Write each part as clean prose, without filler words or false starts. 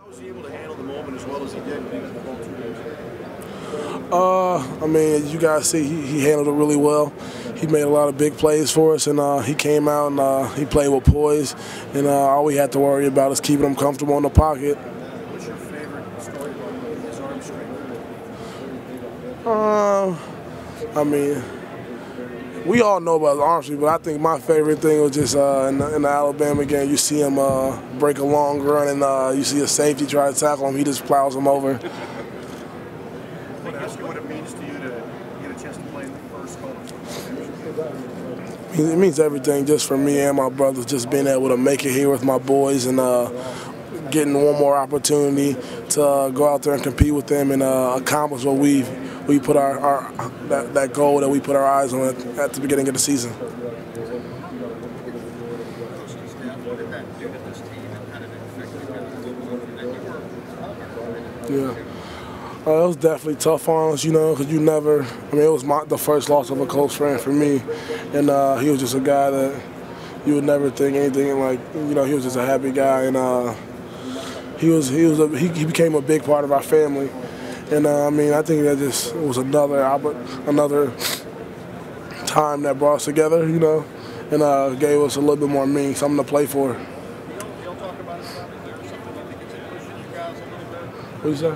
Was he able to handle the moment as well as he did? I mean, as you guys see, he handled it really well. He made a lot of big plays for us, and he came out and he played with poise. And all we had to worry about is keeping him comfortable in the pocket. What's your favorite story about his arm strength? I mean, we all know about his arm strength, but I think my favorite thing was just in the Alabama game, you see him break a long run, and you see a safety try to tackle him. He just plows him over. I want to ask you what it means to you to get a chance to play in the first college football. It means everything just for me and my brothers, just being able to make it here with my boys and getting one more opportunity to go out there and compete with them and accomplish what we put that goal that we put our eyes on at the beginning of the season. Yeah. It was definitely tough on us, because you never, it was the first loss of a close friend for me, and he was just a guy that you would never think anything like, he was just a happy guy, and he became a big part of our family, and I think that just was another time that brought us together, and gave us a little bit more meaning, something to play for. Y'all talk about it, is there something you think it's pushing you guys a little bit? What you say?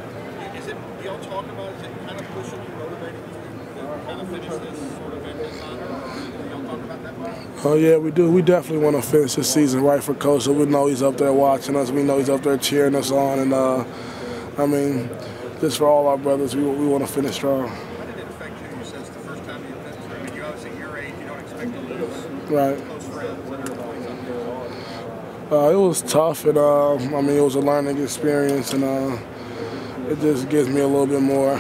Y'all talk about it, is it kind of pushing you, motivating you to kind of finish this sort of in his honor? Y'all talk about that much? Oh yeah, we do. We definitely want to finish this season right for Coach. So we know he's up there watching us. We know he's up there cheering us on, and just for all our brothers, we want to finish strong. How did it affect you since the first time you met him? I mean, you obviously your age, you don't expect to lose right. Close friends that are playing something. It was tough, and it was a learning experience, and it just gives me a little bit more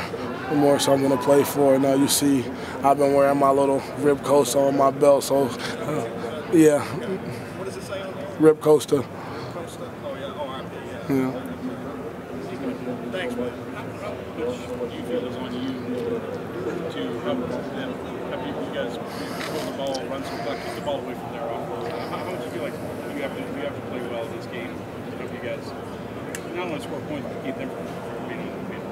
something to play for. Now you see, I've been wearing my little Rip Coaster on my belt, so yeah. What does it say on there? Rip Coaster. Rip Coaster. Oh yeah. Oh, RIP. Yeah. Thanks, bud. Which do you feel is on you to help them? After you guys pull the ball, run some puck, keep the ball away from their offense? How much do you feel like you have to play well in this game to help you guys not only score points but keep them from being on the field?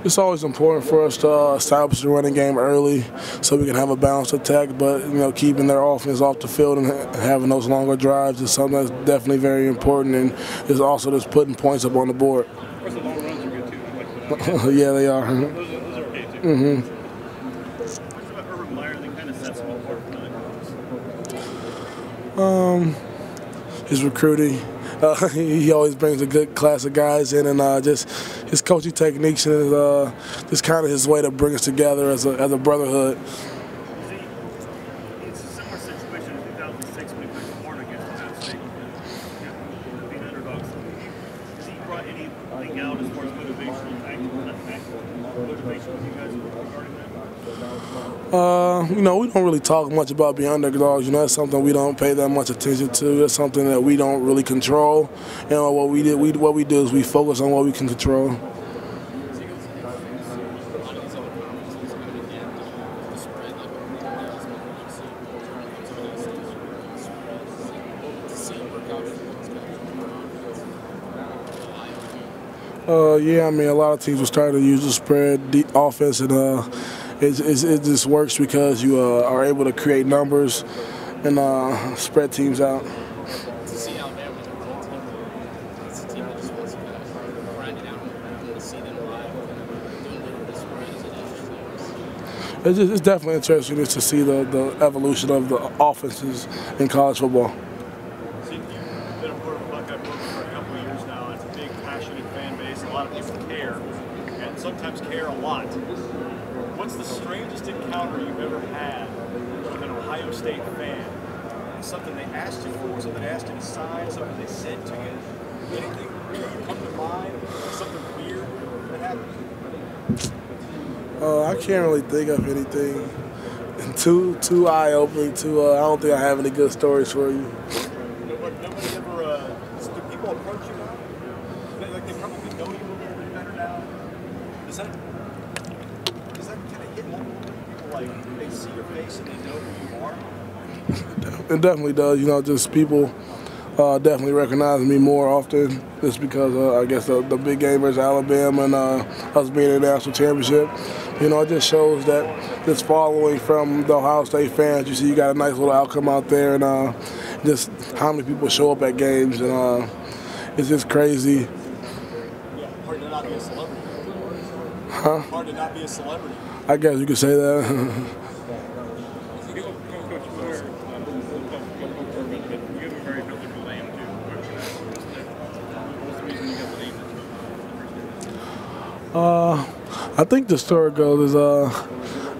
It's always important for us to establish the running game early so we can have a balanced attack, but keeping their offense off the field and having those longer drives is something that's definitely very important, and is also just putting points up on the board. Of course, the long runs are good too. Yeah, they are. Those are okay too. Mm-hmm. What's about Urban Meyer that kind of sets him apart from other coaches? His recruiting. He always brings a good class of guys in, and just his coaching techniques and just kind of his way to bring us together as a brotherhood. It's a similar situation in 2006 when he played Florida against Ohio State, being underdogs. Has he brought anything out as far as motivation with you guys regarding that? We don't really talk much about being underdogs. That's something we don't pay that much attention to. That's something that we don't really control. What we do is we focus on what we can control. Yeah, a lot of teams will start to use the spread offense, and it just works because you are able to create numbers and spread teams out. To see Alabama as a real team, it's a team that just wants to grind it out and to see them live, doing what the spread is interesting. It's definitely interesting just to see the evolution of the offenses in college football. So you've been a part of Buckeye program for a couple of years now. It's a big, passionate fan base. A lot of people care, and sometimes care a lot. What's the strangest encounter you've ever had with an Ohio State fan? Something they asked you for, something they asked you to sign, something they said to you? Anything come to mind? Something weird that happened? I can't really think of anything too eye-opening. I don't think I have any good stories for you. Nobody ever. Do people approach you now? They probably know you a little bit better now. Does that kind of hit home? People they see your face and they know who you are. It definitely does. Just people definitely recognizing me more often, just because I guess the big game versus Alabama and us being in the national championship. You know, it just shows that this following from the Ohio State fans. You see, you got a nice little outcome out there, and just how many people show up at games, and it's just crazy. Yeah, hard to not be a celebrity. Huh? Hard to not be a celebrity. I guess you could say that. I think the story goes is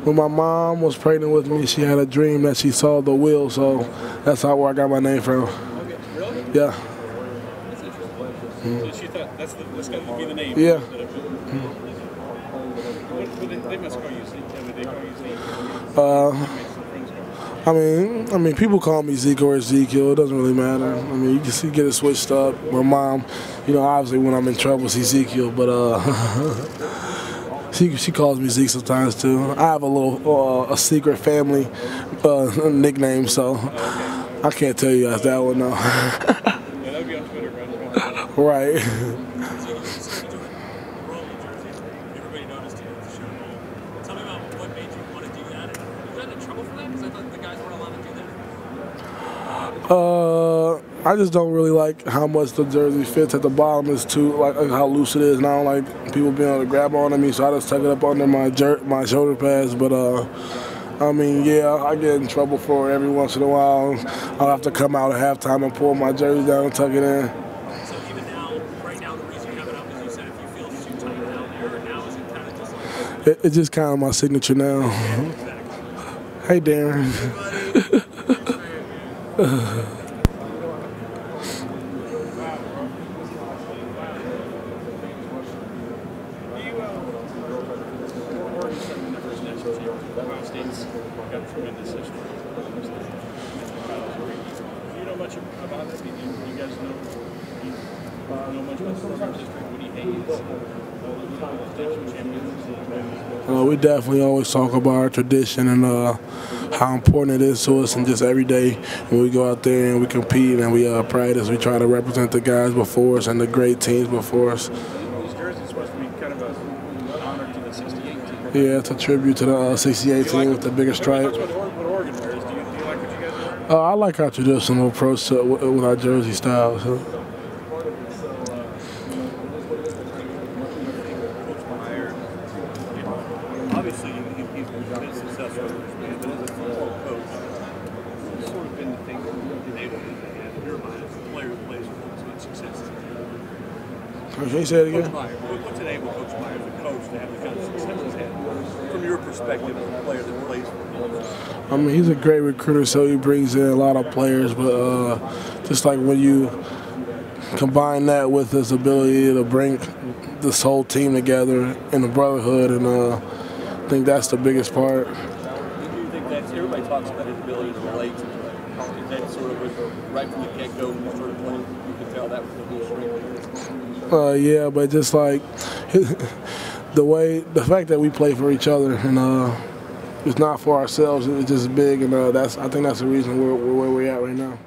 when my mom was pregnant with me, she had a dream that she saw the wheel, so that's where I got my name from. Okay, really? Yeah. That's interesting. So she thought that's got to be the name. Yeah. They must call you Zeke. They call you Zeke. I mean, people call me Zeke or Ezekiel. It doesn't really matter. I mean, you can get it switched up. My mom, you know, obviously when I'm in trouble, it's Ezekiel, but she calls me Zeke sometimes too. I have a little a secret family nickname, so I can't tell you guys that one though. Yeah, that'd be on Twitter, right? Right. Everybody noticed you at the show. Tell me about what made you want to do that. You got in trouble for that? Because I thought the guys weren't allowed to do that. I just don't really like how much the jersey fits at the bottom. It's too like how loose it is, and I don't like people being able to grab onto me, so I just tuck it up under my shoulder pads. But I mean, yeah, I get in trouble for it every once in a while. I'll have to come out at halftime and pull my jersey down and tuck it in. So even now, right now, the reason you have it up is you said if you feel too tight down there, or now is it kind of just like... It's just kind of my signature now. Hey, Darren. Ohio State's got tremendous history. Do you know much about that? Do you guys know much about the program's history? Woody Hayes, national champions? We definitely always talk about our tradition and how important it is to us, and just every day when we go out there and we compete and we practice, we try to represent the guys before us and the great teams before us. These jerseys are supposed to be kind of an honor to the 68 team. Yeah, it's a tribute to the 68 team with the bigger stripe. What Oregon wears. Do you like what you guys do? I like our traditional approach to with our jersey style. So. Obviously, he's been successful with this man, but as a football coach, it's sort of been the thing that enabled him to have in your mind as a player who plays with as much success as he did. Can you say it again? Coach Meyer, what's enabled Coach Meyer as a coach to have the kind of success he's had from your perspective as a player that plays for him? I mean, he's a great recruiter, so he brings in a lot of players, but just like when you combine that with his ability to bring this whole team together in the brotherhood, and I think that's the biggest part. Do you think that's, everybody talks about his ability to relate to play. Is that sort of right from the get-go when you started playing, you could tell that was a good strength? Yeah, but just like the fact that we play for each other, and it's not for ourselves, it's just big, and I think that's the reason we're where we're at right now.